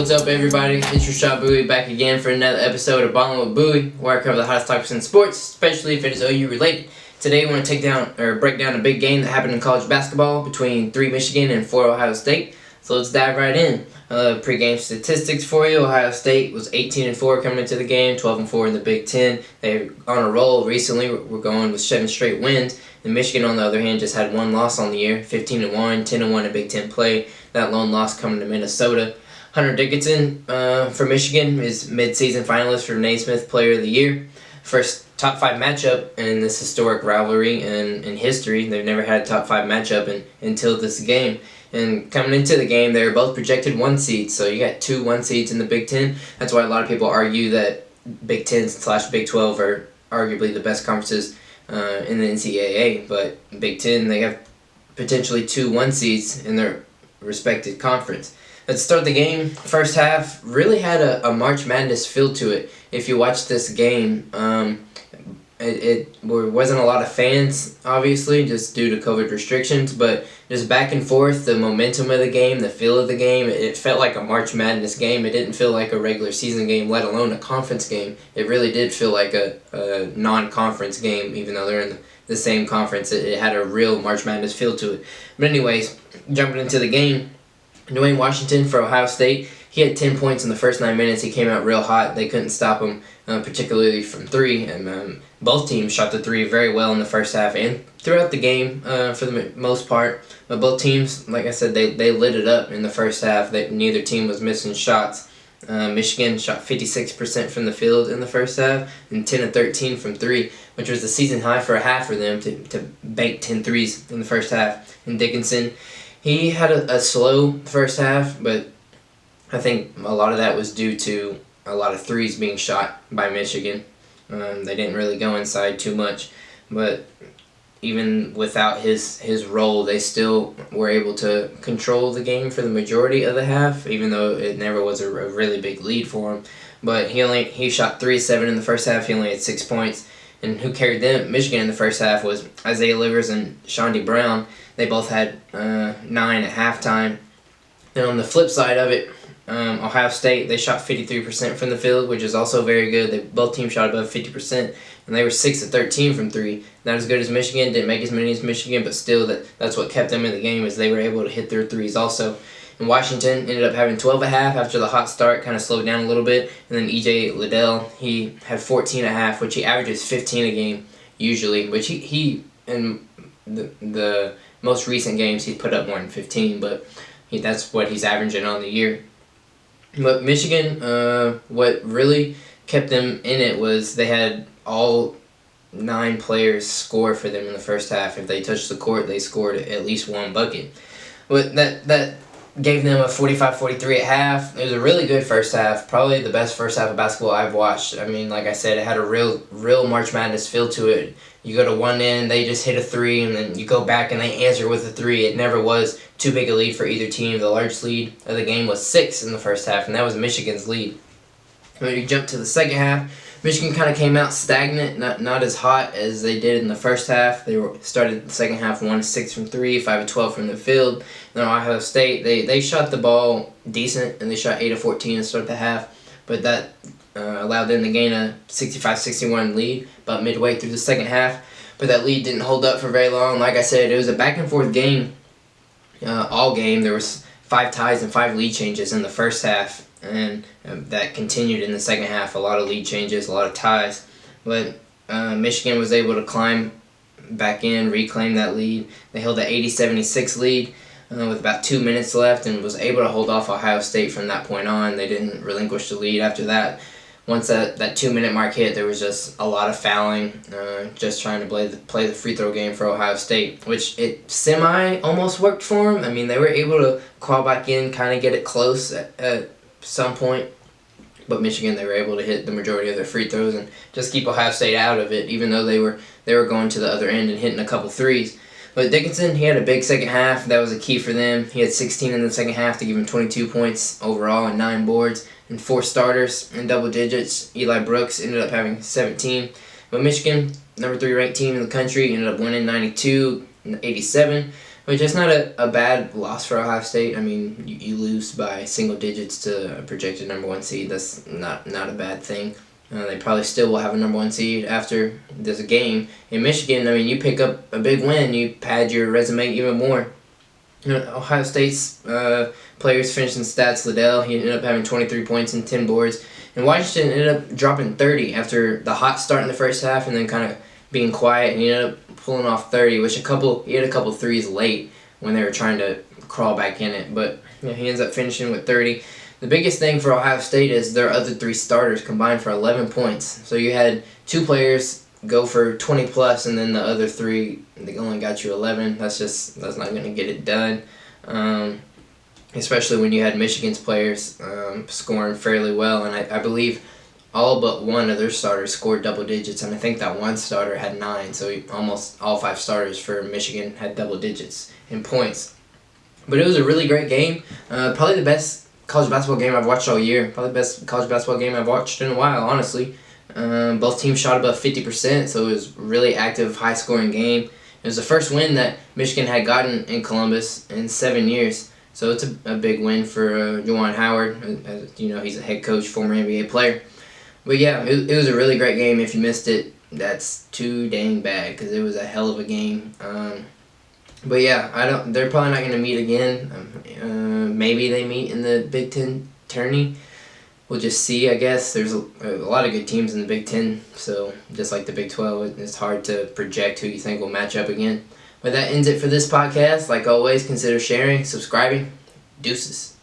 What's up, everybody? It's your shot Buie back again for another episode of Ballin' with Buie, where I cover the hottest topics in sports, especially if it is OU related. Today, we want to break down a big game that happened in college basketball between 3 Michigan and 4 Ohio State. So let's dive right in. Pre-game statistics for you: Ohio State was 18-4 coming into the game, 12-4 in the Big Ten. They're on a roll recently. We're going with 7 straight wins. And Michigan, on the other hand, just had 1 loss on the year, 15-1, 10-1 in Big Ten play. That lone loss coming to Minnesota. Hunter Dickinson for Michigan is mid-season finalist for Naismith Player of the Year. First top 5 matchup in this historic rivalry in history. They've never had a top 5 matchup until this game. And coming into the game, they were both projected 1 seeds. So you got 2 1 seeds in the Big Ten. That's why a lot of people argue that Big Ten/Big 12 are arguably the best conferences in the NCAA. But Big Ten, they have potentially 2 1 seeds in their respective conference. Let's start the game. First half really had a March Madness feel to it. If you watch this game, it wasn't a lot of fans, obviously, just due to COVID restrictions, but just back and forth, the momentum of the game, the feel of the game, it felt like a March Madness game. It didn't feel like a regular season game, let alone a conference game. It really did feel like a non-conference game, even though they're in the same conference. It had a real March Madness feel to it. But anyways, jumping into the game, Dwayne Washington for Ohio State, he had 10 points in the first 9 minutes. He came out real hot. They couldn't stop him, particularly from 3. And both teams shot the 3 very well in the first half and throughout the game for the most part. But both teams, like I said, they lit it up in the first half. Neither team was missing shots. Michigan shot 56% from the field in the first half and 10 of 13 from 3, which was the season high for a half for them to bank 10 threes in the first half. And Dickinson, he had a slow first half, but I think a lot of that was due to a lot of threes being shot by Michigan. They didn't really go inside too much, but even without his role, they still were able to control the game for the majority of the half, even though it never was a really big lead for him. But he shot 3-7 in the first half. He only had 6 points. And who carried them, Michigan, in the first half was Isaiah Livers and Shondy Brown. They both had 9 at halftime. Then on the flip side of it, Ohio State, they shot 53% from the field, which is also very good. Both teams shot above 50%, and they were 6 of 13 from 3. Not as good as Michigan, didn't make as many as Michigan, but still that's what kept them in the game, is they were able to hit their threes also. And Washington ended up having 12 at half after the hot start, kind of slowed down a little bit. And then E.J. Liddell, he had 14 at half, which he averages 15 a game usually, which he in the most recent games, he's put up more than 15, but that's what he's averaging on the year. But Michigan, what really kept them in it was they had all 9 players score for them in the first half. If they touched the court, they scored at least 1 bucket. But that gave them a 45-43 at half. It was a really good first half, probably the best first half of basketball I've watched. I mean, like I said, it had a real March Madness feel to it. You go to one end, they just hit a 3, and then you go back and they answer with a 3. It never was too big a lead for either team. The largest lead of the game was 6 in the first half, and that was Michigan's lead. When you jump to the second half, Michigan kind of came out stagnant, not as hot as they did in the first half. They started the second half 1 of 6 from 3, 5 of 12 from the field. Then Ohio State, they shot the ball decent, and they shot 8 of 14 to start the half, but that allowed them to gain a 65-61 lead about midway through the second half. But that lead didn't hold up for very long. Like I said, it was a back-and-forth game all game. There was 5 ties and 5 lead changes in the first half, and that continued in the second half. A lot of lead changes, a lot of ties. But Michigan was able to climb back in, reclaim that lead. They held an 80-76 lead with about 2 minutes left and was able to hold off Ohio State from that point on. They didn't relinquish the lead after that. Once that 2-minute mark hit, there was just a lot of fouling, just trying to play the free throw game for Ohio State, which it almost worked for them. I mean, they were able to crawl back in, kind of get it close at some point. But Michigan, they were able to hit the majority of their free throws and just keep Ohio State out of it, even though they were going to the other end and hitting a couple threes. But Dickinson, he had a big second half. That was a key for them. He had 16 in the second half to give him 22 points overall and 9 boards and 4 starters in double digits. Eli Brooks ended up having 17. But Michigan, number 3 ranked team in the country, ended up winning 92-87. which is not a bad loss for Ohio State. I mean, you lose by single digits to a projected number 1 seed. That's not a bad thing. They probably still will have a number 1 seed after there's a game. In Michigan, I mean, you pick up a big win, you pad your resume even more. Ohio State's players finishing stats. Liddell, he ended up having 23 points and 10 boards. And Washington ended up dropping 30 after the hot start in the first half and then kind of being quiet. And he ended up pulling off 30, which he had a couple threes late when they were trying to crawl back in it. But he ends up finishing with 30. The biggest thing for Ohio State is their other 3 starters combined for 11 points. So you had 2 players go for 20 plus, and then the other 3, they only got you 11. That's not going to get it done. Especially when you had Michigan's players scoring fairly well, and I believe all but one of their starters scored double digits, and I think that one starter had 9, so almost all 5 starters for Michigan had double digits in points. But it was a really great game, probably the best college basketball game I've watched all year, probably the best college basketball game I've watched in a while, honestly. Both teams shot above 50%, so it was a really active, high-scoring game. It was the first win that Michigan had gotten in Columbus in 7 years, so it's a big win for Juwan Howard. As you know, he's a head coach, former NBA player. But yeah, it was a really great game. If you missed it, that's too dang bad because it was a hell of a game. But yeah, they're probably not going to meet again. Maybe they meet in the Big Ten tourney. We'll just see, I guess. There's a lot of good teams in the Big Ten, so just like the Big 12, it's hard to project who you think will match up again. But that ends it for this podcast. Like always, consider sharing, subscribing. Deuces.